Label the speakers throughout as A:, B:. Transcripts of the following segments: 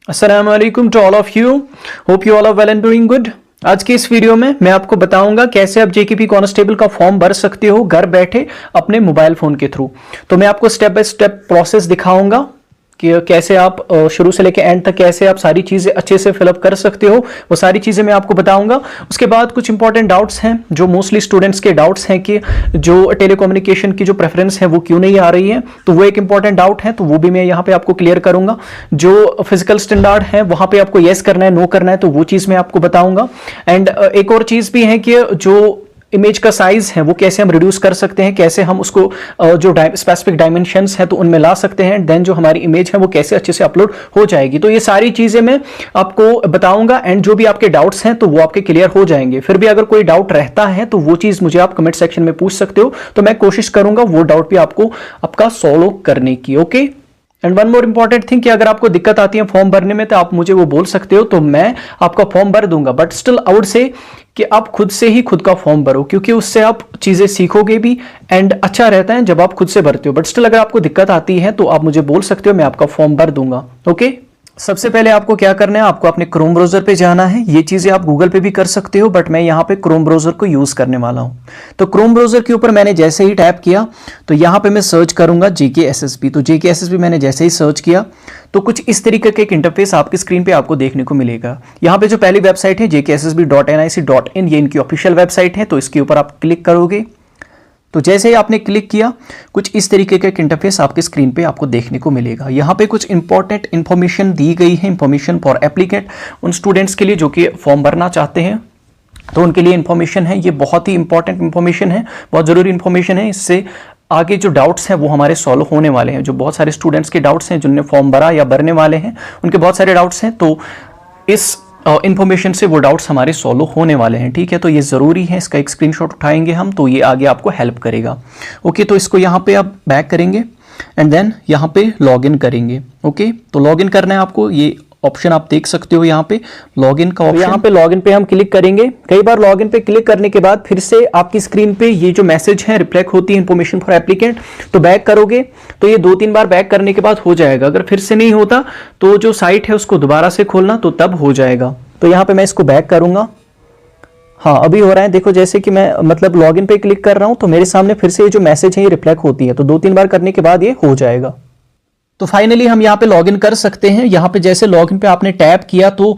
A: अस्सलाम वालेकुम to all of you. Hope you all are well and doing good. आज की इस वीडियो में मैं आपको बताऊंगा कैसे आप जेकेपी कांस्टेबल का फॉर्म भर सकते हो घर बैठे अपने मोबाइल फोन के थ्रू। तो मैं आपको स्टेप बाय स्टेप प्रोसेस दिखाऊंगा कि कैसे आप शुरू से लेकर एंड तक कैसे आप सारी चीजें अच्छे से फिलअप कर सकते हो। वो सारी चीजें मैं आपको बताऊंगा। उसके बाद कुछ इंपॉर्टेंट डाउट्स हैं जो मोस्टली स्टूडेंट्स के डाउट्स हैं कि जो टेलीकम्युनिकेशन की जो प्रेफरेंस है वो क्यों नहीं आ रही है, तो वो एक इंपॉर्टेंट डाउट है, तो वो भी मैं यहाँ पे आपको क्लियर करूंगा। जो फिजिकल स्टैंडर्ड है वहां पे आपको येस करना है नो करना है, तो वो चीज मैं आपको बताऊंगा। एंड एक और चीज भी है कि जो इमेज का साइज है वो कैसे हम रिड्यूस कर सकते हैं, कैसे हम उसको जो स्पेसिफिक डायमेंशंस है तो उनमें ला सकते हैं, देन जो हमारी इमेज है वो कैसे अच्छे से अपलोड हो जाएगी। तो ये सारी चीजें मैं आपको बताऊंगा एंड जो भी आपके डाउट्स हैं तो वो आपके क्लियर हो जाएंगे। फिर भी अगर कोई डाउट रहता है तो वो चीज मुझे आप कमेंट सेक्शन में पूछ सकते हो, तो मैं कोशिश करूंगा वो डाउट भी आपको आपका सॉल्व करने की। Okay. And one more important thing कि अगर आपको दिक्कत आती है फॉर्म भरने में तो आप मुझे वो बोल सकते हो, तो मैं आपका फॉर्म भर दूंगा। But still I would say कि आप खुद से ही खुद का फॉर्म भरो, क्योंकि उससे आप चीजें सीखोगे भी एंड अच्छा रहता है जब आप खुद से भरते हो। बट स्टिल अगर आपको दिक्कत आती है तो आप मुझे बोल सकते हो, मैं आपका फॉर्म भर दूंगा। ओके। सबसे पहले आपको क्या करना है, आपको अपने क्रोम ब्राउजर पे जाना है। ये चीजें आप गूगल पे भी कर सकते हो, बट मैं यहाँ पे क्रोम ब्राउजर को यूज करने वाला हूँ। तो क्रोम ब्राउजर के ऊपर मैंने जैसे ही टैप किया तो यहाँ पे मैं सर्च करूंगा JKSSB। तो JKSSB मैंने जैसे ही सर्च किया तो कुछ इस तरीके का एक इंटरफेस आपकी स्क्रीन पे आपको देखने को मिलेगा। यहाँ पे जो पहली वेबसाइट है jkssb.nic.in, ये इनकी ऑफिशियल वेबसाइट है। तो इसके ऊपर आप क्लिक करोगे तो जैसे ही आपने क्लिक किया कुछ इस तरीके का एक इंटरफेस आपके स्क्रीन पे आपको देखने को मिलेगा। यहाँ पे कुछ इंपॉर्टेंट इंफॉर्मेशन दी गई है, इंफॉर्मेशन फॉर एप्लीकेंट, उन स्टूडेंट्स के लिए जो कि फॉर्म भरना चाहते हैं तो उनके लिए इंफॉर्मेशन है। ये बहुत ही इंपॉर्टेंट इंफॉर्मेशन है, बहुत जरूरी इंफॉर्मेशन है। इससे आगे जो डाउट्स हैं वो हमारे सॉल्व होने वाले हैं। जो बहुत सारे स्टूडेंट्स के डाउट्स हैं जिन्होंने फॉर्म भरा या भरने वाले हैं, उनके बहुत सारे डाउट्स हैं, तो इस इंफॉर्मेशन से वो डाउट्स हमारे सॉल्व होने वाले हैं। ठीक है, तो ये ज़रूरी है, इसका एक स्क्रीनशॉट उठाएंगे हम तो ये आगे आपको हेल्प करेगा। ओके, तो इसको यहाँ पे आप बैक करेंगे एंड देन यहाँ पे लॉगिन करेंगे। ओके, तो लॉगिन करना है आपको, ये ऑप्शन आप देख सकते हो यहाँ पे लॉगिन का ऑप्शन। यहाँ पे लॉगिन पे हम क्लिक करेंगे। कई बार लॉगिन पे क्लिक करने के बाद फिर से आपकी स्क्रीन पे ये जो मैसेज है रिफ्लेक्ट होती है, इंफॉर्मेशन फॉर एप्लीकेंट, तो बैक करोगे तो ये 2-3 बार बैक करने के बाद हो जाएगा। अगर फिर से नहीं होता तो जो साइट है उसको दोबारा से खोलना, तो तब हो जाएगा। तो यहाँ पे मैं इसको बैक करूंगा। हाँ, अभी हो रहा है, देखो जैसे कि मैं मतलब लॉगिन पे क्लिक कर रहा हूं तो मेरे सामने फिर से ये जो मैसेज है ये रिफ्लेक्ट होती है, तो 2-3 बार करने के बाद ये हो जाएगा। तो फाइनली हम यहाँ पे लॉगिन कर सकते हैं। यहाँ पे जैसे लॉगिन पे आपने टैप किया तो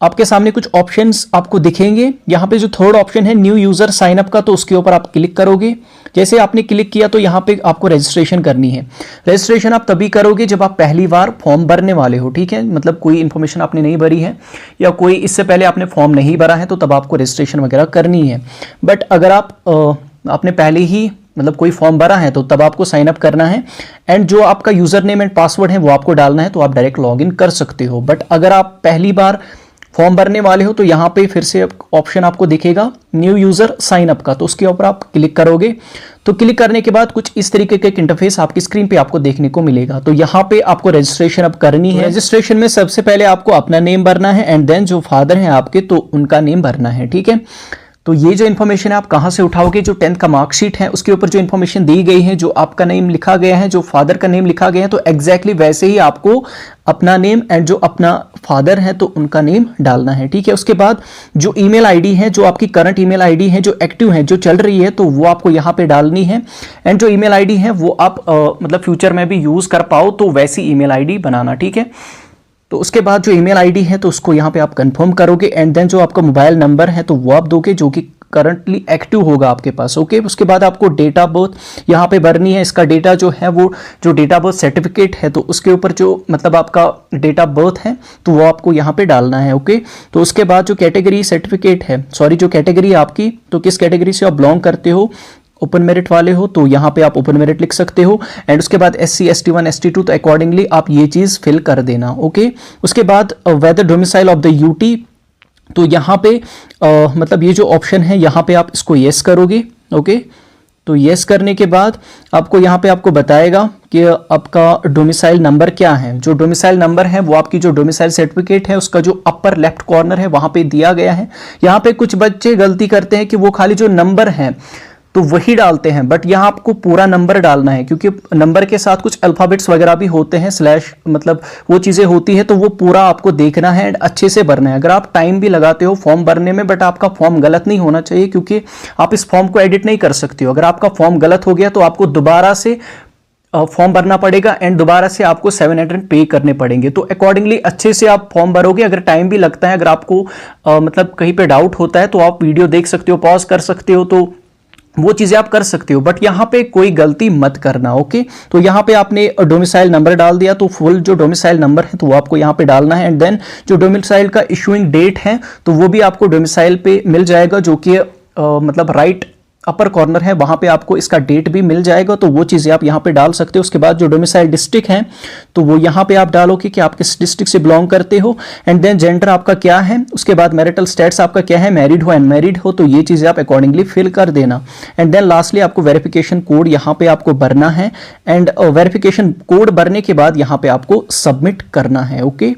A: आपके सामने कुछ ऑप्शंस आपको दिखेंगे। यहाँ पे जो थर्ड ऑप्शन है न्यू यूजर साइन अप का, तो उसके ऊपर आप क्लिक करोगे। जैसे आपने क्लिक किया तो यहाँ पे आपको रजिस्ट्रेशन करनी है। रजिस्ट्रेशन आप तभी करोगे जब आप पहली बार फॉर्म भरने वाले हो। ठीक है, मतलब कोई इन्फॉर्मेशन आपने नहीं भरी है या कोई इससे पहले आपने फॉर्म नहीं भरा है तो तब आपको रजिस्ट्रेशन वगैरह करनी है। बट अगर आपने पहले ही मतलब कोई फॉर्म भरा है तो तब आपको साइन अप करना है एंड जो आपका यूजर नेम एंड पासवर्ड है वो आपको डालना है, तो आप डायरेक्ट लॉगिन कर सकते हो। बट अगर आप पहली बार फॉर्म भरने वाले हो तो यहाँ पे फिर से ऑप्शन आपको दिखेगा न्यू यूजर साइन अप का, तो उसके ऊपर आप क्लिक करोगे। तो क्लिक करने के बाद कुछ इस तरीके का एक इंटरफेस आपकी स्क्रीन पे आपको देखने को मिलेगा। तो यहाँ पे आपको रजिस्ट्रेशन अब करनी है। रजिस्ट्रेशन में सबसे पहले आपको अपना नेम भरना है एंड देन जो फादर हैं आपके तो उनका नेम भरना है। ठीक है, तो ये जो इन्फॉर्मेशन है आप कहाँ से उठाओगे, जो 10th का मार्कशीट है उसके ऊपर जो इन्फॉर्मेशन दी गई है, जो आपका नेम लिखा गया है, जो फादर का नेम लिखा गया है, तो एग्जैक्टली वैसे ही आपको अपना नेम एंड जो अपना फादर है तो उनका नेम डालना है। ठीक है, उसके बाद जो ईमेल आईडी है, जो आपकी करंट ईमेल आईडी है, जो एक्टिव है, जो चल रही है, तो वो आपको यहाँ पे डालनी है। एंड जो ईमेल आईडी है वो आप मतलब फ्यूचर में भी यूज कर पाओ तो वैसी ईमेल आईडी बनाना। ठीक है, तो उसके बाद जो ईमेल आईडी है तो उसको यहाँ पे आप कंफर्म करोगे एंड देन जो आपका मोबाइल नंबर है तो वो आप दोगे जो कि करंटली एक्टिव होगा आपके पास। ओके, उसके बाद आपको डेट ऑफ बर्थ यहाँ पे भरनी है। इसका डेटा जो है वो जो डेट ऑफ बर्थ सर्टिफिकेट है तो उसके ऊपर जो मतलब आपका डेट ऑफ बर्थ है तो वो आपको यहाँ पे डालना है। ओके, तो उसके बाद जो कैटेगरी सर्टिफिकेट है, सॉरी जो कैटेगरी आपकी, तो किस कैटेगरी से आप बिलोंग करते हो, ओपन मेरिट वाले हो तो यहाँ पे आप ओपन मेरिट लिख सकते हो। एंड उसके बाद SC ST1 ST2 तो अकॉर्डिंगली आप ये चीज फिल कर देना। ओके, उसके बाद whether domicile of the UT, तो यहाँ पे मतलब ये जो ऑप्शन है यहाँ पे आप इसको येस करोगे। ओके, तो येस करने के बाद आपको यहाँ पे आपको बताएगा कि आपका डोमिसाइल नंबर क्या है। जो डोमिसाइल नंबर है वो आपकी जो डोमिसाइल सर्टिफिकेट है उसका जो अपर लेफ्ट कॉर्नर है वहाँ पे दिया गया है। यहाँ पे कुछ बच्चे गलती करते हैं कि वो खाली जो नंबर है तो वही डालते हैं, बट यहाँ आपको पूरा नंबर डालना है, क्योंकि नंबर के साथ कुछ अल्फाबेट्स वगैरह भी होते हैं, स्लैश मतलब वो चीज़ें होती है, तो वो पूरा आपको देखना है एंड अच्छे से भरना है। अगर आप टाइम भी लगाते हो फॉर्म भरने में, बट आपका फॉर्म गलत नहीं होना चाहिए, क्योंकि आप इस फॉर्म को एडिट नहीं कर सकते हो। अगर आपका फॉर्म गलत हो गया तो आपको दोबारा से फॉर्म भरना पड़ेगा एंड दोबारा से आपको 700 पे करने पड़ेंगे। तो अकॉर्डिंगली अच्छे से आप फॉर्म भरोगे। अगर टाइम भी लगता है, अगर आपको मतलब कहीं पे डाउट होता है तो आप वीडियो देख सकते हो, पॉज कर सकते हो, तो वो चीज़ें आप कर सकते हो, बट यहाँ पे कोई गलती मत करना। ओके, तो यहाँ पे आपने डोमिसाइल नंबर डाल दिया, तो फुल जो डोमिसाइल नंबर है तो वो आपको यहाँ पे डालना है। एंड देन जो डोमिसाइल का इशूइंग डेट है तो वो भी आपको डोमिसाइल पे मिल जाएगा, जो कि मतलब राइट अपर कॉर्नर है, वहां पे आपको इसका डेट भी मिल जाएगा, तो वो चीज़ें आप यहाँ पे डाल सकते हो। उसके बाद जो डोमिसाइल डिस्ट्रिक्ट है तो वो यहाँ पे आप डालोगे कि आप किस डिस्ट्रिक्ट से बिलोंग करते हो। एंड देन जेंडर आपका क्या है, उसके बाद मैरिटल स्टेटस आपका क्या है, मैरिड हो अनमैरिड हो, तो ये चीज़ें आप अकॉर्डिंगली फिल कर देना। एंड देन लास्टली आपको वेरिफिकेशन कोड यहाँ पे आपको भरना है, एंड वेरिफिकेशन कोड भरने के बाद यहाँ पे आपको सबमिट करना है। ओके,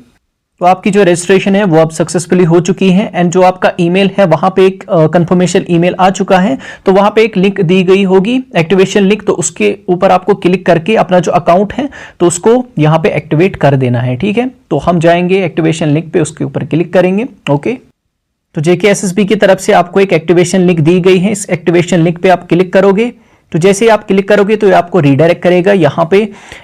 A: तो आपकी जो रजिस्ट्रेशन है वो अब सक्सेसफुली हो चुकी है, एंड जो आपका ईमेल है वहां पे एक कंफर्मेशन ईमेल आ चुका है, तो वहां पे एक लिंक दी गई होगी, एक्टिवेशन लिंक, तो उसके ऊपर आपको क्लिक करके अपना जो अकाउंट है तो उसको यहाँ पे एक्टिवेट कर देना है। ठीक है, तो हम जाएंगे एक्टिवेशन लिंक पे, उसके ऊपर क्लिक करेंगे। ओके, तो JKSSB की तरफ से आपको एक एक्टिवेशन लिंक दी गई है, इस एक्टिवेशन लिंक पे आप क्लिक करोगे, तो जैसे ही आप क्लिक करोगे तो ये आपको रीडायरेक्ट करेगा यहाँ पे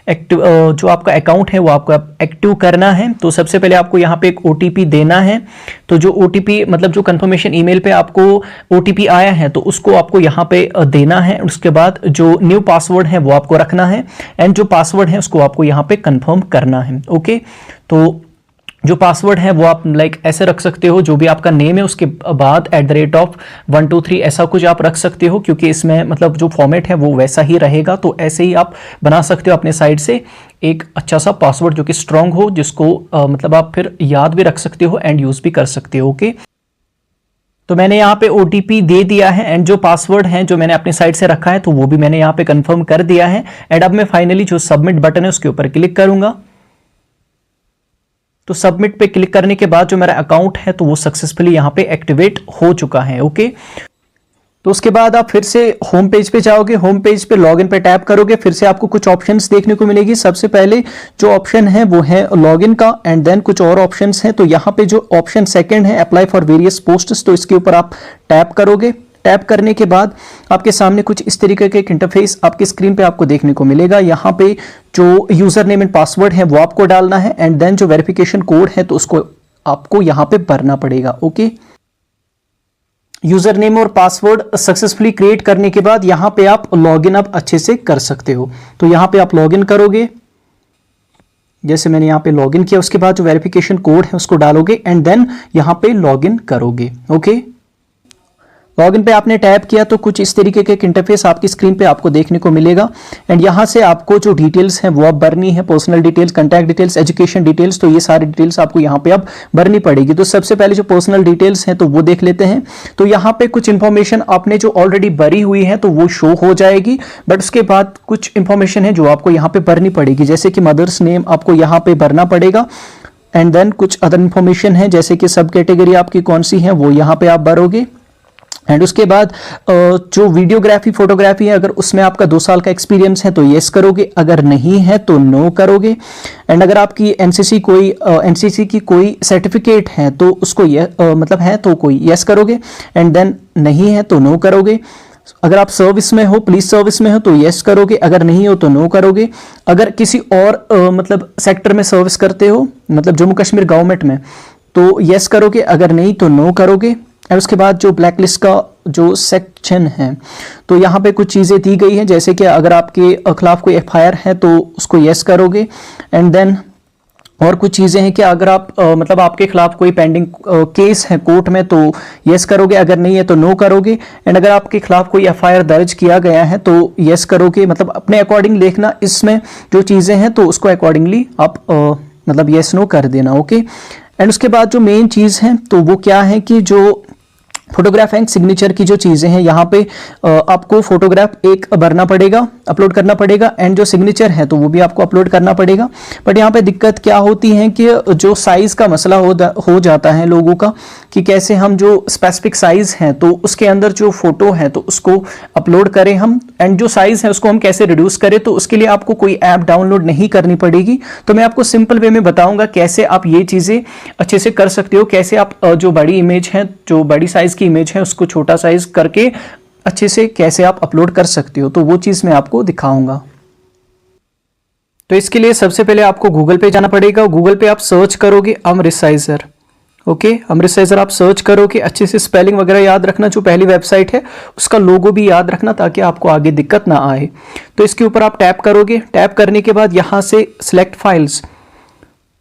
A: एक्टिव, जो आपका अकाउंट है वो आपको एक्टिव करना है। तो सबसे पहले आपको यहाँ पे एक OTP देना है, तो जो OTP मतलब जो कंफर्मेशन ईमेल पे आपको OTP आया है तो उसको आपको यहाँ पे देना है। उसके बाद जो न्यू पासवर्ड है वो आपको रखना है, एंड जो पासवर्ड है उसको आपको यहाँ पे कंफर्म करना है। ओके, तो जो पासवर्ड है वो आप लाइक ऐसे रख सकते हो, जो भी आपका नेम है उसके बाद @123 ऐसा कुछ आप रख सकते हो, क्योंकि इसमें मतलब जो फॉर्मेट है वो वैसा ही रहेगा। तो ऐसे ही आप बना सकते हो अपने साइड से एक अच्छा सा पासवर्ड जो कि स्ट्रांग हो, जिसको मतलब आप फिर याद भी रख सकते हो एंड यूज भी कर सकते हो। ओके, तो मैंने यहाँ पे OTP दे दिया है, एंड जो पासवर्ड है जो मैंने अपने साइड से रखा है तो वो भी मैंने यहाँ पे कंफर्म कर दिया है। एंड अब मैं फाइनली जो सबमिट बटन है उसके ऊपर क्लिक करूंगा। तो सबमिट पे क्लिक करने के बाद जो मेरा अकाउंट है तो वो सक्सेसफुली यहाँ पे एक्टिवेट हो चुका है। ओके, तो उसके बाद आप फिर से होम पेज पे जाओगे, होम पेज पे लॉगिन पे टैप करोगे, फिर से आपको कुछ ऑप्शंस देखने को मिलेगी। सबसे पहले जो ऑप्शन है वो है लॉगिन का, एंड देन कुछ और ऑप्शंस हैं। तो यहाँ पे जो ऑप्शन सेकंड है अप्लाई फॉर वेरियस पोस्ट्स, तो इसके ऊपर आप टैप करोगे। टैप करने के बाद आपके सामने कुछ इस तरीके के एक इंटरफेस आपकी स्क्रीन पे आपको देखने को मिलेगा। यहाँ पे जो यूजर नेम एंड पासवर्ड है वो आपको डालना है, एंड देन जो वेरिफिकेशन कोड है तो उसको आपको यहाँ पे भरना पड़ेगा। ओके, यूजर नेम और पासवर्ड सक्सेसफुली क्रिएट करने के बाद यहाँ पे आप लॉगिन अब अच्छे से कर सकते हो। तो यहाँ पे आप लॉगिन करोगे, जैसे मैंने यहाँ पे लॉगिन किया, उसके बाद जो वेरिफिकेशन कोड है उसको डालोगे, एंड देन यहाँ पे लॉगिन करोगे। ओके, लॉगिन पे आपने टैप किया तो कुछ इस तरीके के एक इंटरफेस आपकी स्क्रीन पे आपको देखने को मिलेगा, एंड यहाँ से आपको जो डिटेल्स हैं वो अब भरनी है, personal details, contact details, education details, तो ये सारी डिटेल्स आपको यहाँ पे अब भरनी पड़ेगी। तो सबसे पहले जो पर्सनल डिटेल्स हैं तो वो देख लेते हैं। तो यहाँ पे कुछ इंफॉर्मेशन आपने जो ऑलरेडी भरी हुई है तो वो शो हो जाएगी, बट उसके बाद कुछ इंफॉर्मेशन है जो आपको यहाँ पे भरनी पड़ेगी, जैसे कि मदर्स नेम आपको यहाँ पे भरना पड़ेगा, एंड देन कुछ अदर इंफॉर्मेशन है जैसे कि सब कैटेगरी आपकी कौन सी है वो यहाँ पे आप भरोगे। एंड उसके बाद जो वीडियोग्राफी फोटोग्राफी है, अगर उसमें आपका 2 साल का एक्सपीरियंस है तो येस करोगे, अगर नहीं है तो नो करोगे। एंड अगर आपकी एनसीसी की कोई सर्टिफिकेट है तो उसको मतलब है तो कोई येस करोगे, एंड देन नहीं है तो नो करोगे। अगर आप सर्विस में हो, पुलिस सर्विस में हो तो येस करोगे, अगर नहीं हो तो नो करोगे। अगर किसी और मतलब सेक्टर में सर्विस करते हो, मतलब जम्मू कश्मीर गवर्नमेंट में, तो येस करोगे, अगर नहीं तो नो करोगे। और उसके बाद जो ब्लैक लिस्ट का जो सेक्शन है तो यहाँ पे कुछ चीज़ें दी गई हैं, जैसे कि अगर आपके खिलाफ कोई FIR है तो उसको येस करोगे, एंड देन और कुछ चीज़ें हैं कि अगर आप मतलब आपके खिलाफ कोई पेंडिंग केस है कोर्ट में तो येस करोगे, अगर नहीं है तो नो करोगे। एंड अगर आपके खिलाफ कोई FIR दर्ज किया गया है तो येस करोगे, मतलब अपने अकॉर्डिंग देखना, इसमें जो चीज़ें हैं तो उसको अकॉर्डिंगली आप मतलब येस नो कर देना। ओके, एंड उसके बाद जो मेन चीज़ है तो वो क्या है कि जो फोटोग्राफ एंड सिग्नेचर की जो चीज़ें हैं यहाँ पे आपको फोटोग्राफ एक भरना पड़ेगा, अपलोड करना पड़ेगा, एंड जो सिग्नेचर है तो वो भी आपको अपलोड करना पड़ेगा। बट यहाँ पे दिक्कत क्या होती है कि जो साइज़ का मसला हो जाता है लोगों का कि कैसे हम जो स्पेसिफिक साइज़ है तो उसके अंदर जो फोटो है तो उसको अपलोड करें हम, एंड जो साइज़ है उसको हम कैसे रिड्यूस करें। तो उसके लिए आपको कोई ऐप डाउनलोड नहीं करनी पड़ेगी। तो मैं आपको सिंपल वे में बताऊंगा कैसे आप ये चीज़ें अच्छे से कर सकते हो, कैसे आप जो बड़ी इमेज है, जो बड़ी साइज़ की इमेज है उसको छोटा साइज करके अच्छे से कैसे आप अपलोड कर सकते हो। तो वो चीज मैं आपको दिखाऊंगा। तो इसके लिए सबसे पहले आपको गूगल पे जाना पड़ेगा। गूगल पे आप सर्च करोगे अमरिसाइजर। ओके, अमरिसाइजर आप सर्च करोगे, अच्छे से स्पेलिंग वगैरह याद रखना, जो पहली वेबसाइट है उसका लोगो भी याद रखना ताकि आपको आगे दिक्कत ना आए। तो इसके ऊपर आप टैप करोगे। टैप करने के बाद यहां से सिलेक्ट फाइल्स,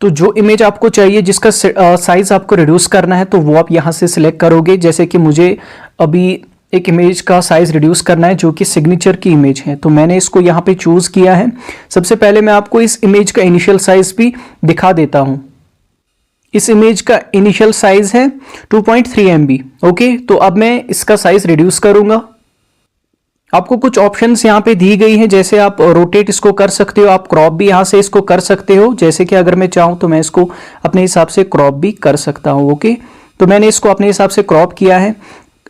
A: तो जो इमेज आपको चाहिए जिसका साइज आपको रिड्यूस करना है तो वो आप यहाँ से सिलेक्ट करोगे। जैसे कि मुझे अभी एक इमेज का साइज रिड्यूस करना है जो कि सिग्नेचर की इमेज है, तो मैंने इसको यहाँ पे चूज किया है। सबसे पहले मैं आपको इस इमेज का इनिशियल साइज भी दिखा देता हूँ। इस इमेज का इनिशियल साइज है 2.3 MB। ओके, तो अब मैं इसका साइज रिड्यूस करूंगा। आपको कुछ ऑप्शंस यहाँ पे दी गई हैं, जैसे आप रोटेट इसको कर सकते हो, आप क्रॉप भी यहाँ से इसको कर सकते हो। जैसे कि अगर मैं चाहूँ तो मैं इसको अपने हिसाब से क्रॉप भी कर सकता हूँ। ओके, तो मैंने इसको अपने हिसाब से क्रॉप किया है।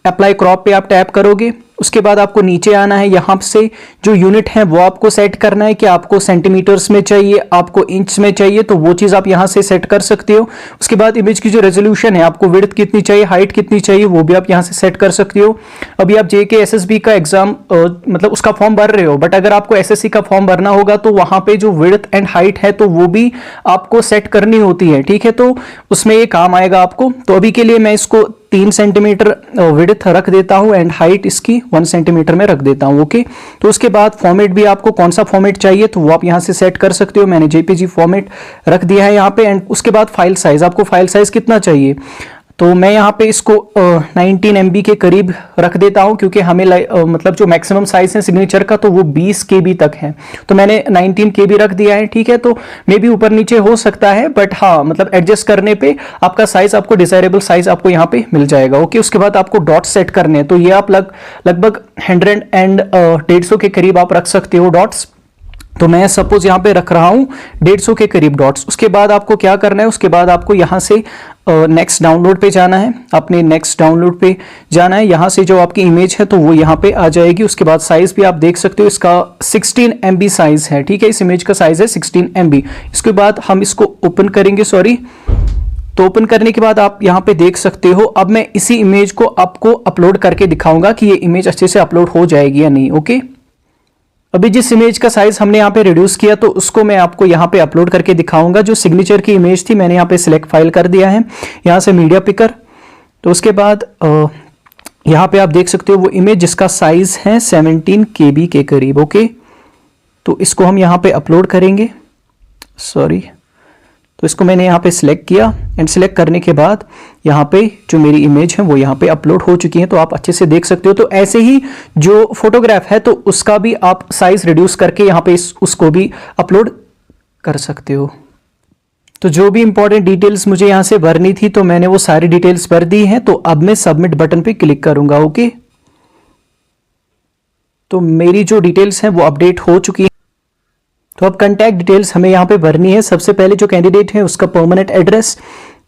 A: अप्लाई क्रॉप पे आप टैप करोगे। उसके बाद आपको नीचे आना है, यहाँ से जो यूनिट है वो आपको सेट करना है कि आपको सेंटीमीटर्स में चाहिए, आपको इंच में चाहिए, तो वो चीज़ आप यहाँ से सेट कर सकते हो। उसके बाद इमेज की जो रेजोल्यूशन है, आपको विड्थ कितनी चाहिए, हाइट कितनी चाहिए, वो भी आप यहाँ से सेट कर सकते हो। अभी आप JK SSB का एग्जाम मतलब उसका फॉर्म भर रहे हो, बट अगर आपको SSC का फॉर्म भरना होगा तो वहाँ पे जो विड्थ एंड हाइट है तो वो भी आपको सेट करनी होती है। ठीक है, तो उसमें ये काम आएगा आपको। तो अभी के लिए मैं इसको 3 सेंटीमीटर विड्थ रख देता हूं एंड हाइट इसकी 1 सेंटीमीटर में रख देता हूं। ओके, तो उसके बाद फॉर्मेट भी आपको कौन सा फॉर्मेट चाहिए तो वो आप यहां से सेट कर सकते हो। मैंने JPG फॉर्मेट रख दिया है यहां पे। एंड उसके बाद फाइल साइज, आपको फाइल साइज कितना चाहिए, तो मैं यहाँ पे इसको 19 MB के करीब रख देता हूँ, क्योंकि हमें मतलब जो मैक्सिमम साइज है सिग्नेचर का तो वो 20 KB तक है, तो मैंने 19 KB रख दिया है। ठीक है, तो मे भी ऊपर नीचे हो सकता है, बट हाँ मतलब एडजस्ट करने पे आपका साइज, आपको डिजायरेबल साइज आपको यहाँ पे मिल जाएगा। ओके, उसके बाद आपको डॉट सेट करने हैं, तो ये आप लगभग 100 एंड 150 के करीब आप रख सकते हो डॉट्स। तो मैं सपोज यहाँ पे रख रहा हूँ 150 के करीब डॉट्स। उसके बाद आपको क्या करना है, उसके बाद आपको यहाँ से नेक्स्ट डाउनलोड पे जाना है, अपने नेक्स्ट डाउनलोड पे जाना है। यहाँ से जो आपकी इमेज है तो वो यहाँ पे आ जाएगी। उसके बाद साइज भी आप देख सकते हो, इसका 16 MB साइज है। ठीक है, इस इमेज का साइज है 16 MB। इसके बाद हम इसको ओपन करेंगे, तो ओपन करने के बाद आप यहाँ पे देख सकते हो। अब मैं इसी इमेज को आपको अपलोड करके दिखाऊंगा कि ये इमेज अच्छे से अपलोड हो जाएगी या नहीं। ओके, अभी जिस इमेज का साइज हमने यहाँ पे रिड्यूस किया तो उसको मैं आपको यहाँ पे अपलोड करके दिखाऊंगा। जो सिग्नेचर की इमेज थी मैंने यहाँ पे सिलेक्ट फाइल कर दिया है, यहाँ से मीडिया पिकर। तो उसके बाद यहाँ पे आप देख सकते हो वो इमेज जिसका साइज है 17 KB के करीब। ओके, तो इसको हम यहाँ पे अपलोड करेंगे। तो इसको मैंने यहाँ पे सिलेक्ट किया एंड सिलेक्ट करने के बाद यहाँ पे जो मेरी इमेज है वो यहाँ पे अपलोड हो चुकी है, तो आप अच्छे से देख सकते हो। तो ऐसे ही जो फोटोग्राफ है तो उसका भी आप साइज रिड्यूस करके यहाँ पे उसको भी अपलोड कर सकते हो। तो जो भी इंपॉर्टेंट डिटेल्स मुझे यहाँ से भरनी थी तो मैंने वो सारी डिटेल्स भर दी हैं। तो अब मैं सबमिट बटन पे क्लिक करूंगा। ओके, तो मेरी जो डिटेल्स हैं वो अपडेट हो चुकी है। तो अब कॉन्टैक्ट डिटेल्स हमें यहाँ पे भरनी है। सबसे पहले जो कैंडिडेट है उसका परमानेंट एड्रेस,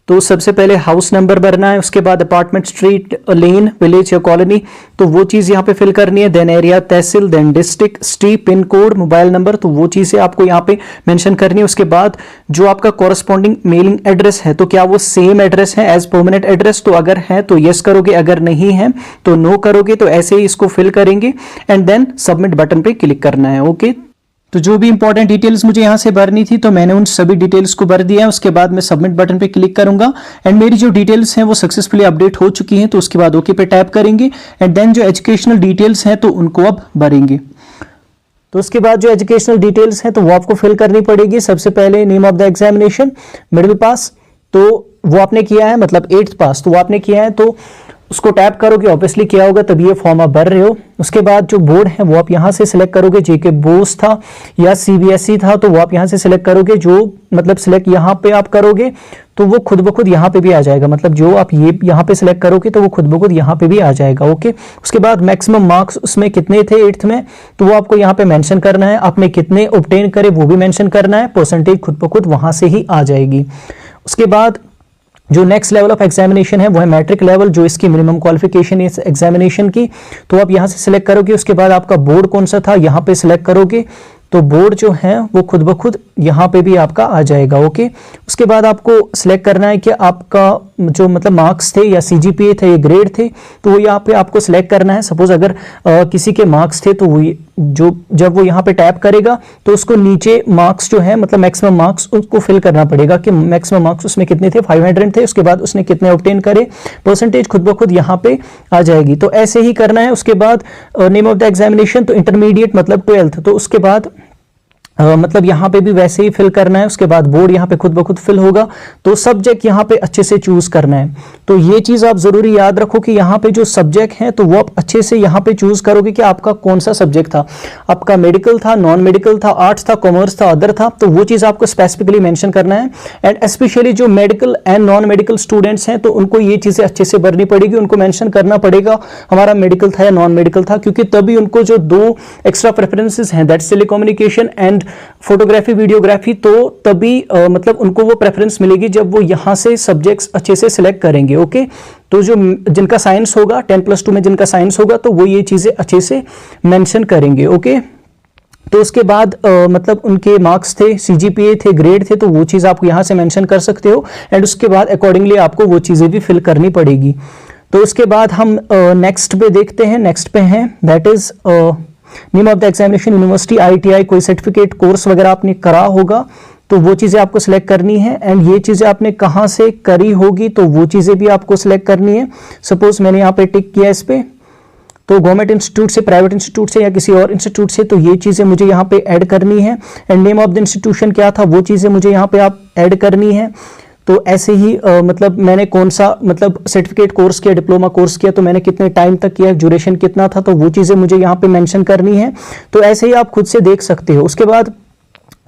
A: तो सबसे पहले हाउस नंबर भरना है। उसके बाद अपार्टमेंट, स्ट्रीट, लेन, विलेज या कॉलोनी, तो वो चीज़ यहाँ पे फिल करनी है। Then area, tehsil, then district, city, pin code, mobile number, तो वो चीज़ें आपको यहाँ पे मेंशन करनी है। उसके बाद जो आपका कॉरस्पॉन्डिंग मेलिंग एड्रेस है तो क्या वो सेम एड्रेस है एज परमानेंट एड्रेस, तो अगर है तो यस करोगे, अगर नहीं है तो नो करोगे। तो ऐसे ही इसको फिल करेंगे एंड देन सबमिट बटन पे क्लिक करना है। ओके, तो जो भी इंपॉर्टेंट डिटेल्स मुझे यहाँ से भरनी थी तो मैंने उन सभी डिटेल्स को भर दिया है। उसके बाद मैं सबमिट बटन पे क्लिक करूंगा एंड मेरी जो डिटेल्स हैं वो सक्सेसफुली अपडेट हो चुकी हैं। तो उसके बाद ओके पे टैप करेंगे एंड देन जो एजुकेशनल डिटेल्स हैं तो उनको अब भरेंगे। तो उसके बाद जो एजुकेशनल डिटेल्स हैं तो वो आपको फिल करनी पड़ेगी। सबसे पहले name of the examination, middle pass तो वो आपने किया है, मतलब 8th पास तो वो आपने किया है, तो उसको टैप करोगे, ऑब्वियसली क्या होगा, तभी ये फॉर्म आप भर रहे हो। उसके बाद जो बोर्ड है वो आप यहाँ से सिलेक्ट करोगे, जेके बोस था या सीबीएसई था तो वो आप यहाँ से सिलेक्ट करोगे। जो मतलब सिलेक्ट यहाँ पे आप करोगे तो वो खुद ब खुद यहाँ पे भी आ जाएगा, मतलब जो आप ये यहाँ पे सिलेक्ट करोगे तो वो खुद ब खुद यहाँ पे भी आ जाएगा। ओके, उसके बाद मैक्सिमम मार्क्स उसमें कितने थे 8th में, तो वो आपको यहाँ पे मेंशन करना है। आपने कितने ऑब्टेन करे वो भी मेंशन करना है, परसेंटेज खुद ब खुद वहां से ही आ जाएगी। उसके बाद जो नेक्स्ट लेवल ऑफ एग्जामिनेशन है वो है मैट्रिक लेवल, जो इसकी मिनिमम क्वालिफिकेशन है इस एग्जामिनेशन की, तो आप यहां से सिलेक्ट करोगे। उसके बाद आपका बोर्ड कौन सा था यहाँ पे सिलेक्ट करोगे, तो बोर्ड जो है वो खुद ब खुद यहाँ पे भी आपका आ जाएगा। ओके, उसके बाद आपको सिलेक्ट करना है कि आपका जो मतलब मार्क्स थे या सीजीपीए थे या ग्रेड थे, तो वो यहाँ पे आपको सिलेक्ट करना है। सपोज अगर किसी के मार्क्स थे तो वो जो जब वो यहाँ पे टैप करेगा तो उसको नीचे मार्क्स जो है मतलब मैक्सिमम मार्क्स उसको फिल करना पड़ेगा कि मैक्सिमम मार्क्स उसमें कितने थे, 500 थे। उसके बाद उसने कितने ऑब्टेन करे, परसेंटेज खुद ब खुद यहाँ पे आ जाएगी। तो ऐसे ही करना है। उसके बाद नेम ऑफ द एग्जामिनेशन, तो इंटरमीडिएट मतलब 12th, तो उसके बाद मतलब यहाँ पे भी वैसे ही फिल करना है। उसके बाद बोर्ड यहाँ पे खुद ब खुद फिल होगा। तो सब्जेक्ट यहाँ पे अच्छे से चूज करना है। तो ये चीज आप जरूरी याद रखो कि यहाँ पे जो सब्जेक्ट है तो वो आप अच्छे से यहाँ पे चूज करोगे कि आपका कौन सा सब्जेक्ट था, आपका मेडिकल था, नॉन मेडिकल था, आर्ट्स था, कॉमर्स था, अदर था, तो वो चीज आपको स्पेसिफिकली मेंशन करना है। एंड स्पेशली जो medical and non medical students हैं तो उनको ये चीजें अच्छे से भरनी पड़ेगी, उनको मेंशन करना पड़ेगा हमारा मेडिकल था या नॉन मेडिकल था, क्योंकि तभी उनको जो 2 एक्स्ट्रा प्रेफरेंसेस हैं, that's telecommunication and photography videography, तो तभी मतलब उनको वो प्रेफरेंस मिलेगी जब वो यहां से सब्जेक्ट्स अच्छे से सिलेक्ट करेंगे। ओके, तो जो जिनका साइंस होगा 10+2 में जिनका साइंस होगा तो वो ये चीजें अच्छे से मेंशन करेंगे। ओके, तो उसके बाद मतलब उनके मार्क्स थे, सीजीपीए थे, ग्रेड थे, तो वो चीज आप यहां से मेंशन कर सकते हो। एंड उसके बाद अकॉर्डिंगली आपको वो चीजें भी फिल करनी पड़ेगी। तो उसके बाद हम नेक्स्ट पे देखते हैं। नेक्स्ट पे हैं that is name of the examination, university, ITI, कोई सर्टिफिकेट कोर्स वगैरह आपने करा होगा तो वो चीजें आपको सिलेक्ट करनी है। एंड ये चीजें आपने कहां से करी होगी तो वो चीजें भी आपको सिलेक्ट करनी है। सपोज मैंने यहाँ पे टिक किया इस पे, तो गवर्नमेंट इंस्टीट्यूट से, प्राइवेट इंस्टीट्यूट से या किसी और इंस्टीट्यूट से, तो ये चीजें मुझे यहाँ पे ऐड करनी है। And name of the institution क्या था वो चीजें मुझे यहाँ पे आप ऐड करनी है। तो ऐसे ही मतलब मैंने कौन सा मतलब सर्टिफिकेट कोर्स किया, डिप्लोमा कोर्स किया, तो मैंने कितने टाइम तक किया, ड्यूरेशन कितना था, तो वो चीज़ें मुझे यहाँ पे मेंशन करनी है। तो ऐसे ही आप खुद से देख सकते हो। उसके बाद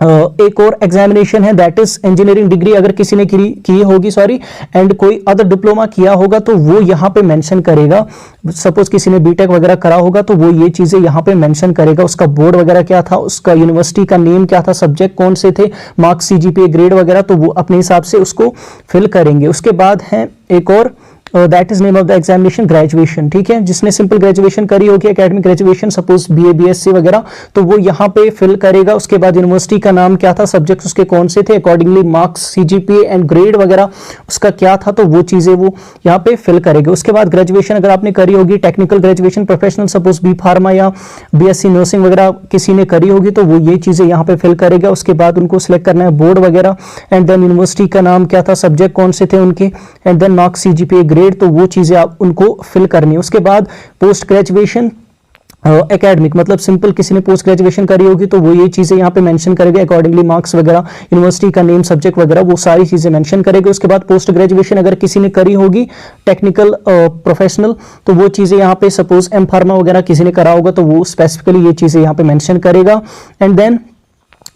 A: एक और एग्जामिनेशन है दैट इज इंजीनियरिंग डिग्री, अगर किसी ने की होगी सॉरी, एंड कोई अदर डिप्लोमा किया होगा तो वो यहाँ पे मेंशन करेगा। सपोज किसी ने बीटेक वगैरह करा होगा तो वो ये चीजें यहाँ पे मेंशन करेगा, उसका बोर्ड वगैरह क्या था, उसका यूनिवर्सिटी का नेम क्या था, सब्जेक्ट कौन से थे, मार्क्स, सीजीपीए, ग्रेड वगैरह, तो वो अपने हिसाब से उसको फिल करेंगे। उसके बाद है एक और that is name of the examination, graduation. ठीक है, जिसने सिंपल ग्रेजुएशन करी होगी, academic graduation, suppose BA, BSc वगैरह, तो वो यहाँ पे फिल करेगा। उसके बाद यूनिवर्सिटी का नाम क्या था, सब्जेक्ट्स उसके कौन से थे, accordingly marks, CGPA and grade वगैरह उसका क्या था, तो वो चीजें वो यहाँ पे फिल करेगा। उसके बाद ग्रेजुएशन अगर आपने करी होगी, technical graduation, professional, suppose B pharma या बीएससी नर्सिंग वगैरह किसी ने करी होगी तो वो ये चीजें यहाँ पे फिल करेगा। उसके बाद उनको सिलेक्ट करना है बोर्ड वगैरह, एंड देन यूनिवर्सिटी का नाम क्या था, सब्जेक्ट कौन से थे उनके, and then marks, CGPA, grade, तो वो चीजें आप उनको फिल करनी है। उसके बाद पोस्ट ग्रेजुएशन एकेडमिक, मतलब सिंपल किसी ने पोस्ट ग्रेजुएशन करी होगी तो वो ये चीजें यहाँ पे मेंशन करेगा, अकॉर्डिंगली मार्क्स वगैरह, यूनिवर्सिटी का नेम, सब्जेक्ट वगैरह, वो सारी चीजें मेंशन करेगा। उसके बाद पोस्ट ग्रेजुएशन अगर किसी ने करी होगी टेक्निकल प्रोफेशनल, तो वो चीजें यहाँ पे सपोज एम फार्मा वगैरह किसी ने करा होगा तो वो स्पेसिफिकली ये चीजें यहाँ पे मेंशन करेगा। एंड देन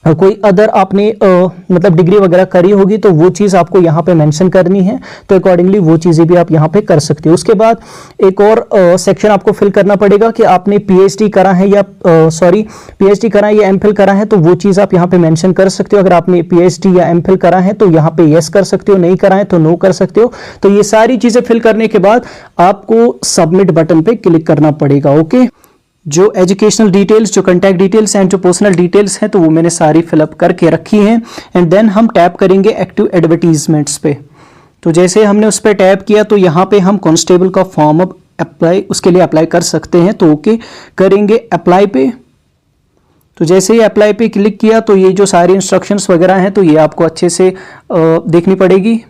A: कोई अदर आपने मतलब डिग्री वगैरह करी होगी तो वो चीज़ आपको यहाँ पे मेंशन करनी है, तो अकॉर्डिंगली वो चीज़ें भी आप यहाँ पे कर सकते हो। उसके बाद एक और सेक्शन आपको फिल करना पड़ेगा कि आपने पीएचडी करा है या पीएचडी करा है या एमफिल करा है, तो वो चीज़ आप यहाँ पे मेंशन कर सकते हो। अगर आपने पीएचडी या एमफिल करा है तो यहाँ पे यस कर सकते हो, नहीं करा है तो नो कर सकते हो। तो ये सारी चीज़ें फिल करने के बाद आपको सबमिट बटन पे क्लिक करना पड़ेगा। ओके, जो एजुकेशनल डिटेल्स, जो कॉन्टैक्ट डिटेल्स एंड जो पर्सनल डिटेल्स हैं तो वो मैंने सारी फिलअप करके रखी हैं। एंड देन हम टैप करेंगे एक्टिव एडवर्टीजमेंट्स पे। तो जैसे हमने उस पर टैप किया तो यहाँ पे हम कांस्टेबल का फॉर्म अब अप्लाई उसके लिए अप्लाई कर सकते हैं। तो ओके करेंगे अप्लाई पे। तो जैसे ही अप्लाई पे क्लिक किया तो ये जो सारी इंस्ट्रक्शंस वगैरह हैं तो ये आपको अच्छे से देखनी पड़ेगी।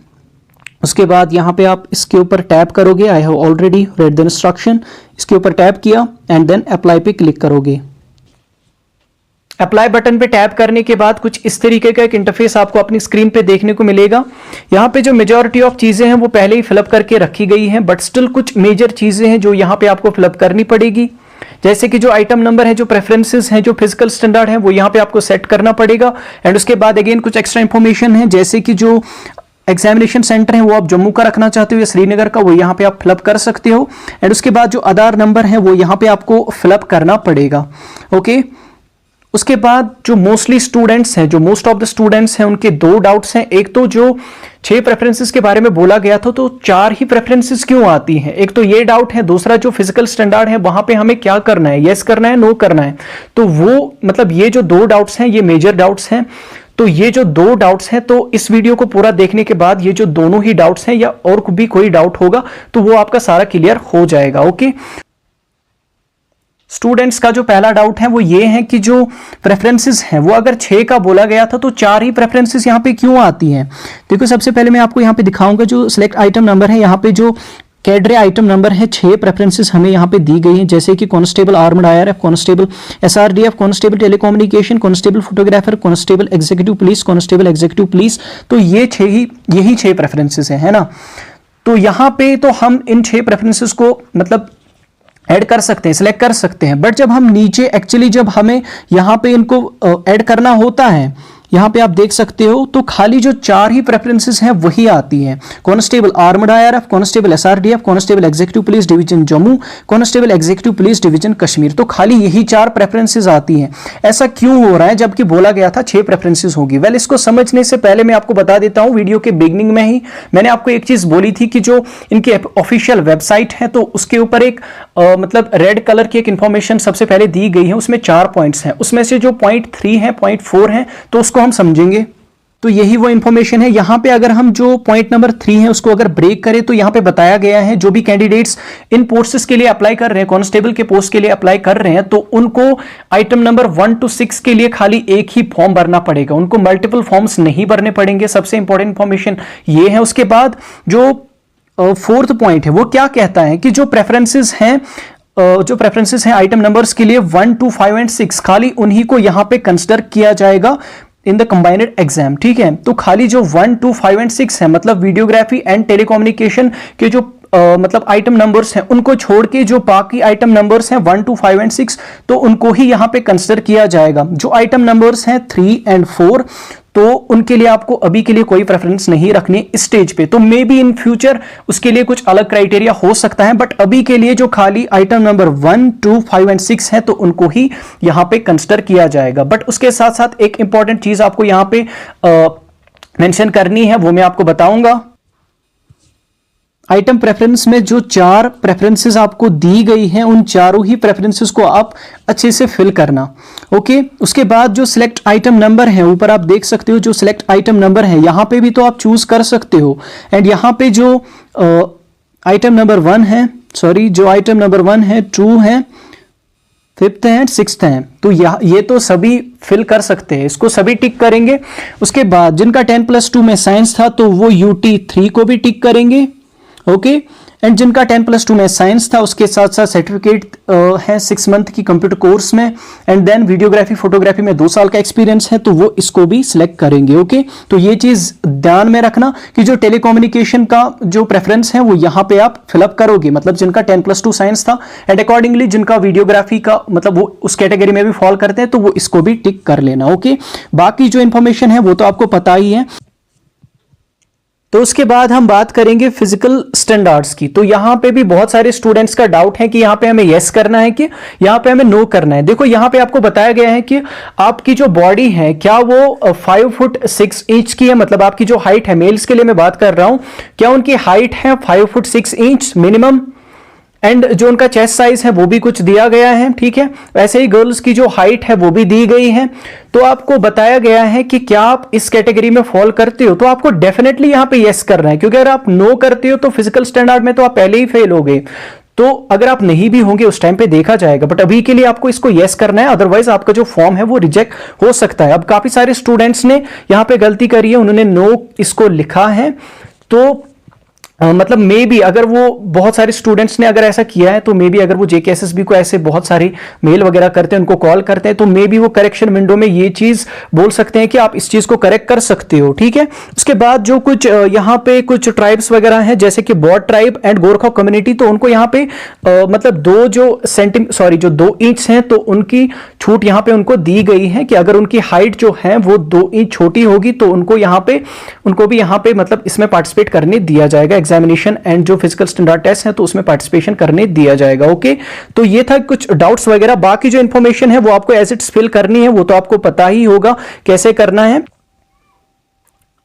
A: उसके बाद यहाँ पे आप इसके ऊपर टैप करोगे, I have already read the instruction, इसके ऊपर टैप किया एंड देन अप्लाई पे क्लिक करोगे। अप्लाई बटन पे टैप करने के बाद कुछ इस तरीके का एक इंटरफेस आपको अपनी स्क्रीन पे देखने को मिलेगा। यहाँ पे जो मेजॉरिटी ऑफ चीजें हैं वो पहले ही फिलअप करके रखी गई हैं, बट स्टिल कुछ मेजर चीजें हैं जो यहाँ पे आपको फिलअप करनी पड़ेगी। जैसे कि जो आइटम नंबर है, जो प्रेफरेंसेस हैं, जो फिजिकल स्टैंडर्ड है, वो यहाँ पे आपको सेट करना पड़ेगा। एंड उसके बाद अगेन कुछ एक्स्ट्रा इंफॉर्मेशन है, जैसे कि जो एग्जामिनेशन सेंटर है वो आप जम्मू का रखना चाहते हो या श्रीनगर का, वो यहाँ पे आप फिलअप कर सकते हो। एंड उसके बाद जो आधार नंबर है वो यहाँ पे आपको फिलअप करना पड़ेगा। ओके, उसके बाद जो मोस्टली स्टूडेंट्स हैं, जो मोस्ट ऑफ द स्टूडेंट्स हैं, उनके दो डाउट्स हैं। एक तो जो 6 प्रेफरेंसेस के बारे में बोला गया था, तो 4 ही प्रेफरेंसेस क्यों आती हैं? एक तो ये डाउट है, दूसरा जो फिजिकल स्टैंडर्ड है वहां पे हमें क्या करना है, यस करना है, नो करना है। तो वो मतलब ये जो 2 डाउट्स हैं ये मेजर डाउट्स हैं। तो ये जो 2 डाउट्स हैं, तो इस वीडियो को पूरा देखने के बाद ये जो दोनों ही डाउट्स हैं या और भी कोई डाउट होगा तो वो आपका सारा क्लियर हो जाएगा। ओके, स्टूडेंट्स का जो पहला डाउट है वो ये है कि जो प्रेफरेंसेस हैं वो अगर 6 का बोला गया था तो 4 ही प्रेफरेंसेस यहाँ पे क्यों आती हैं? देखो, सबसे पहले मैं आपको यहाँ पे दिखाऊंगा जो सिलेक्ट आइटम नंबर है। यहाँ पे जो कैडरे आइटम नंबर है 6 प्रेफरेंसेस हमें यहाँ पे दी गई हैं, जैसे कि constable armed IRF, constable SRDF, constable telecommunication, constable photographer, constable executive police, constable executive police. तो ये यही 6 प्रेफरेंसेस है ना। तो यहाँ पे तो हम इन 6 प्रेफरेंसेस को मतलब ऐड कर सकते हैं, सिलेक्ट कर सकते हैं, बट जब हम नीचे एक्चुअली जब हमें यहाँ पे इनको ऐड करना होता है, यहाँ पे आप देख सकते हो, तो खाली जो 4 ही प्रेफरेंसेस हैं वही आती हैं। Constable armed IRF, constable SRDF, constable executive police division Jammu, constable executive police division Kashmir. तो खाली यही 4 प्रेफरेंसेस आती हैं। ऐसा क्यों हो रहा है जबकि बोला गया था 6 प्रेफरेंसेस होगी? वेल, इसको समझने से पहले मैं आपको बता देता हूं, वीडियो के बिगनिंग में ही मैंने आपको एक चीज बोली थी कि जो इनकी ऑफिशियल वेबसाइट है तो उसके ऊपर एक मतलब रेड कलर की एक इंफॉर्मेशन सबसे पहले दी गई है। उसमें 4 पॉइंट्स हैं, उसमें से जो पॉइंट 3 है, पॉइंट 4 है, तो उसको हम समझेंगे। तो यही वो इंफॉर्मेशन है। यहां पे अगर हम जो पॉइंट नंबर 3 है उसको अगर ब्रेक करें तो यहां पे बताया गया है जो भी कैंडिडेट्स इन पोस्ट्स के लिए अप्लाई कर रहे हैं, कांस्टेबल के पोस्ट के लिए अप्लाई कर रहे हैं, तो उनको आइटम नंबर 1 to 6 के लिए खाली एक ही फॉर्म भरना पड़ेगा, उनको मल्टीपल फॉर्म्स नहीं भरने पड़ेंगे। सबसे इंपॉर्टेंट इंफॉर्मेशन ये है। उसके बाद जो 4th पॉइंट है वो क्या कहता है कि जो प्रेफरेंसेस हैं आइटम नंबर्स के लिए 1 to 5 and 6 खाली उन्हीं को यहां पे कंसिडर किया जाएगा इन द कंबाइंड एग्जाम। ठीक है, तो खाली जो 1 to 5 and 6 है, मतलब वीडियोग्राफी एंड टेलीकम्युनिकेशन के जो मतलब आइटम नंबर्स हैं, उनको छोड़ के जो बाकी आइटम नंबर्स हैं 1 to 5 and 6 तो उनको ही यहां पे कंसिडर किया जाएगा। जो आइटम नंबर्स हैं 3 and 4 तो उनके लिए आपको अभी के लिए कोई प्रेफरेंस नहीं रखनी इस स्टेज पे। तो मे बी इन फ्यूचर उसके लिए कुछ अलग क्राइटेरिया हो सकता है, बट अभी के लिए जो खाली आइटम नंबर 1 to 5 and 6 है तो उनको ही यहां पे कंसिडर किया जाएगा। बट उसके साथ साथ एक इंपॉर्टेंट चीज आपको यहां पे मेंशन करनी है, वो मैं आपको बताऊंगा। आइटम प्रेफरेंस में जो 4 प्रेफरेंसेस आपको दी गई हैं उन चारों ही प्रेफरेंसेस को आप अच्छे से फिल करना। ओके, उसके बाद जो सिलेक्ट आइटम नंबर है, ऊपर आप देख सकते हो जो सिलेक्ट आइटम नंबर है, यहां पे भी तो आप चूज कर सकते हो। एंड यहां पे जो आइटम नंबर 1 है, सॉरी, जो आइटम नंबर 1 है, 2 है, 5th है, 6th है, तो ये तो सभी फिल कर सकते हैं, इसको सभी टिक करेंगे। उसके बाद जिनका 10+2 में साइंस था तो वो UT 3 को भी टिक करेंगे। ओके, एंड जिनका 10+2 में साइंस था उसके साथ साथ सर्टिफिकेट है 6 मंथ की कंप्यूटर कोर्स में, एंड देन वीडियोग्राफी फोटोग्राफी में 2 साल का एक्सपीरियंस है, तो वो इसको भी सिलेक्ट करेंगे। ओके, तो ये चीज ध्यान में रखना कि जो टेलीकम्युनिकेशन का जो प्रेफरेंस है वो यहां पे आप फिलअप करोगे, मतलब जिनका 10+2 साइंस था, एंड अकॉर्डिंगली जिनका वीडियोग्राफी का मतलब वो उस कैटेगरी में भी फॉल करते हैं तो वो इसको भी टिक कर लेना। ओके, बाकी जो इंफॉर्मेशन है वो तो आपको पता ही है। तो उसके बाद हम बात करेंगे फिजिकल स्टैंडर्ड्स की। तो यहां पे भी बहुत सारे स्टूडेंट्स का डाउट है कि यहां पे हमें यस करना है कि यहां पे हमें नो करना है। देखो, यहां पे आपको बताया गया है कि आपकी जो बॉडी है क्या वो 5 फुट 6 इंच की है, मतलब आपकी जो हाइट है, मेल्स के लिए मैं बात कर रहा हूं, क्या उनकी हाइट है 5 फुट 6 इंच मिनिमम, एंड जो उनका चेस्ट साइज है वो भी कुछ दिया गया है। ठीक है, वैसे ही गर्ल्स की जो हाइट है वो भी दी गई है। तो आपको बताया गया है कि क्या आप इस कैटेगरी में फॉल करते हो, तो आपको डेफिनेटली यहां पे यस करना है, क्योंकि अगर आप नो करते हो तो फिजिकल स्टैंडर्ड में तो आप पहले ही फेल हो गए। तो अगर आप नहीं भी होंगे उस टाइम पे देखा जाएगा, बट अभी के लिए आपको इसको यस करना है, अदरवाइज आपका जो फॉर्म है वो रिजेक्ट हो सकता है। अब काफी सारे स्टूडेंट्स ने यहां पे गलती करी है, उन्होंने नो इसको लिखा है, तो मतलब मे बी अगर वो बहुत सारे स्टूडेंट्स ने अगर ऐसा किया है तो मे बी अगर वो जेकेएसएसबी को ऐसे बहुत सारे मेल वगैरह करते हैं, उनको कॉल करते हैं, तो मे बी वो करेक्शन विंडो में ये चीज बोल सकते हैं कि आप इस चीज को करेक्ट कर सकते हो। ठीक है, उसके बाद जो कुछ यहाँ पे कुछ ट्राइब्स वगैरह हैं जैसे कि बौद्ध ट्राइब एंड गोरखा कम्युनिटी, तो उनको यहाँ पे मतलब 2 इंच हैं तो उनकी छूट यहाँ पे उनको दी गई है कि अगर उनकी हाइट जो है वो 2 इंच छोटी होगी तो उनको भी यहाँ पे मतलब इसमें पार्टिसिपेट करने दिया जाएगा। एग्जामिनेशन एंड जो फिजिकल स्टैंडर्ड टेस्ट है तो उसमें पार्टिसिपेशन करने दिया जाएगा। ओके, तो ये था कुछ डाउट्स वगैरह। बाकी जो इंफॉर्मेशन है वो आपको एज इट्स फिल करनी है, वो तो आपको पता ही होगा कैसे करना है।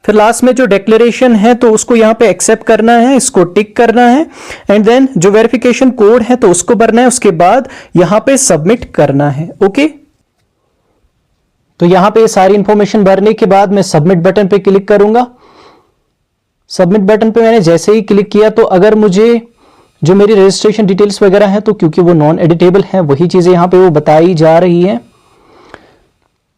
A: फिर लास्ट में जो डिक्लेरेशन है तो उसको यहां पे एक्सेप्ट करना है, इसको टिक करना है, एंड देन जो वेरिफिकेशन कोड है तो उसको भरना है, उसके बाद यहां पे सबमिट करना है। ओके, तो यहां पे सारी इंफॉर्मेशन भरने के बाद मैं सबमिट बटन पे क्लिक करूंगा। सबमिट बटन पे मैंने जैसे ही क्लिक किया तो अगर मुझे जो मेरी रजिस्ट्रेशन डिटेल्स वगैरह है तो क्योंकि वो नॉन एडिटेबल है वही चीजें यहां पे वो बताई जा रही है।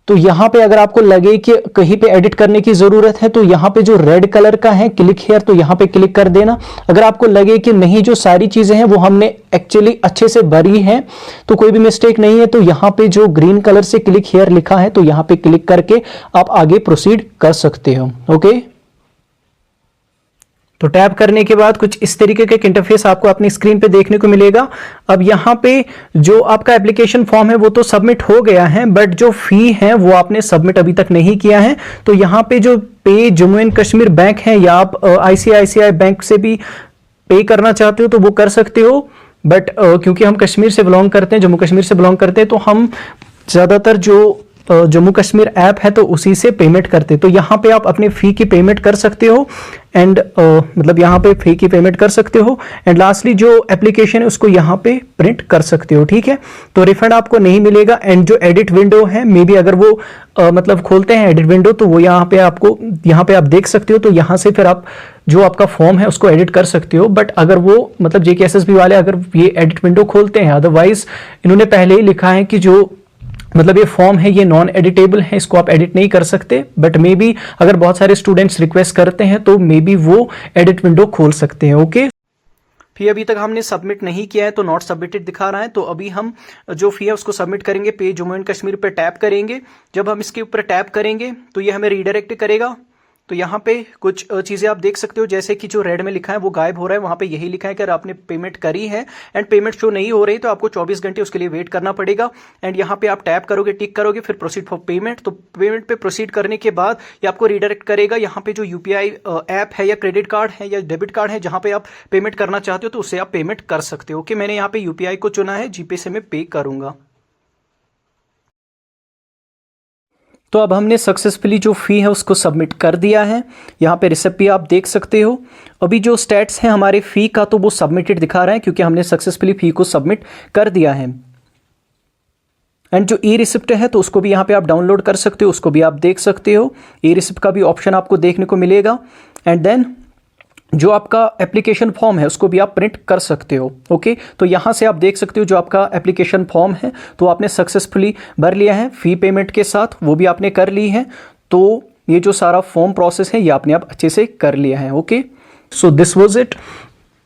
A: तो यहां पे अगर आपको लगे कि कहीं पे एडिट करने की जरूरत है तो यहां पे जो रेड कलर का है क्लिक हियर, तो यहां पे क्लिक कर देना। अगर आपको लगे कि नहीं जो सारी चीजें हैं वो हमने एक्चुअली अच्छे से भरी हैं तो कोई भी मिस्टेक नहीं है, तो यहां पे जो ग्रीन कलर से क्लिक हियर लिखा है तो यहां पे क्लिक करके आप आगे प्रोसीड कर सकते हो। ओके, तो टैप करने के बाद कुछ इस तरीके का एक इंटरफेस आपको अपनी स्क्रीन पे देखने को मिलेगा। अब यहाँ पे जो आपका एप्लीकेशन फॉर्म है वो तो सबमिट हो गया है, बट जो फी है वो आपने सबमिट अभी तक नहीं किया है। तो यहाँ पे जो पे जम्मू एंड कश्मीर बैंक है या आप आईसीआईसीआई बैंक से भी पे करना चाहते हो तो वो कर सकते हो, बट क्योंकि हम कश्मीर से बिलोंग करते हैं, जम्मू कश्मीर से बिलोंग करते हैं, तो हम ज्यादातर जो जम्मू कश्मीर ऐप है तो उसी से पेमेंट करते। तो यहाँ पे आप अपनी फी की पेमेंट कर सकते हो एंड मतलब यहाँ पे फी की पेमेंट कर सकते हो एंड लास्टली जो एप्लीकेशन है उसको यहाँ पे प्रिंट कर सकते हो। ठीक है, तो रिफंड आपको नहीं मिलेगा। एंड जो एडिट विंडो है मे बी अगर वो मतलब खोलते हैं एडिट विंडो तो वो यहाँ पे आप देख सकते हो, तो यहाँ से फिर आप जो आपका फॉर्म है उसको एडिट कर सकते हो। बट अगर वो मतलब जेकेएसएसबी वाले अगर ये एडिट विंडो खोलते हैं, अदरवाइज इन्होंने पहले ही लिखा है कि जो मतलब ये फॉर्म है ये नॉन एडिटेबल है, इसको आप एडिट नहीं कर सकते। बट मे बी अगर बहुत सारे स्टूडेंट्स रिक्वेस्ट करते हैं तो मे बी वो एडिट विंडो खोल सकते हैं। ओके, फी अभी तक हमने सबमिट नहीं किया है तो नॉट सबमिटेड दिखा रहा है, तो अभी हम जो फी है उसको सबमिट करेंगे। पे जम्मू एंड कश्मीर पे टैप करेंगे। जब हम इसके ऊपर टैप करेंगे तो ये हमें रीडायरेक्ट करेगा। तो यहाँ पे कुछ चीजें आप देख सकते हो, जैसे कि जो रेड में लिखा है वो गायब हो रहा है, वहां पे यही लिखा है कि अगर आपने पेमेंट करी है एंड पेमेंट शो नहीं हो रही तो आपको 24 घंटे उसके लिए वेट करना पड़ेगा। एंड यहाँ पे आप टैप करोगे, टिक करोगे, फिर प्रोसीड फॉर पेमेंट। तो पेमेंट पे प्रोसीड करने के बाद ये आपको रिडायरेक्ट करेगा यहाँ पे जो यूपीआई ऐप है या क्रेडिट कार्ड है या डेबिट कार्ड है जहां पे आप पेमेंट करना चाहते हो तो उससे आप पेमेंट कर सकते हो। ओके, मैंने यहाँ पे यूपीआई को चुना है, जीपे से मैं पे करूंगा। तो अब हमने सक्सेसफुली जो फी है उसको सबमिट कर दिया है। यहाँ पे रिसिप्ट भी आप देख सकते हो। अभी जो स्टेट्स हैं हमारे फी का तो वो सबमिटेड दिखा रहा है क्योंकि हमने सक्सेसफुली फी को सबमिट कर दिया है। एंड जो ई रिसिप्ट है तो उसको भी यहाँ पे आप डाउनलोड कर सकते हो, उसको भी आप देख सकते हो। ई रिसिप्ट का भी ऑप्शन आपको देखने को मिलेगा। एंड देन जो आपका एप्लीकेशन फॉर्म है उसको भी आप प्रिंट कर सकते हो। ओके, तो यहाँ से आप देख सकते हो जो आपका एप्लीकेशन फॉर्म है तो आपने सक्सेसफुली भर लिया है फी पेमेंट के साथ, वो भी आपने कर ली है। तो ये जो सारा फॉर्म प्रोसेस है ये आपने आप अच्छे से कर लिया है। Okay, so this was it.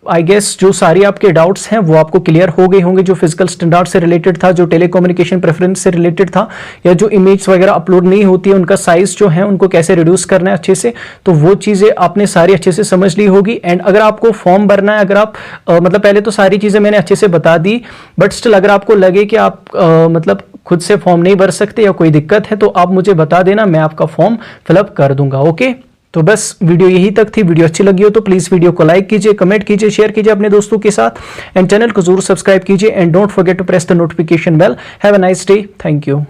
A: I guess जो सारी आपके डाउट्स हैं वो आपको क्लियर हो गए होंगे, जो फिजिकल स्टैंडर्ड से रिलेटेड था, जो टेलीकम्युनिकेशन प्रेफरेंस से रिलेटेड था, या जो इमेज वगैरह अपलोड नहीं होती है उनका साइज जो है उनको कैसे रिड्यूस करना है अच्छे से, तो वो चीज़ें आपने सारी अच्छे से समझ ली होगी। एंड अगर आपको फॉर्म भरना है, अगर आप मतलब पहले तो सारी चीज़ें मैंने अच्छे से बता दी, बट स्टिल अगर आपको लगे कि आप मतलब खुद से फॉर्म नहीं भर सकते या कोई दिक्कत है तो आप मुझे बता देना, मैं आपका फॉर्म फिलअप कर दूंगा। ओके, तो बस वीडियो यही तक थी। वीडियो अच्छी लगी हो तो प्लीज वीडियो को लाइक कीजिए, कमेंट कीजिए, शेयर कीजिए अपने दोस्तों के साथ एंड चैनल को जरूर सब्सक्राइब कीजिए and don't forget to press the notification bell. Have a nice day, thank you.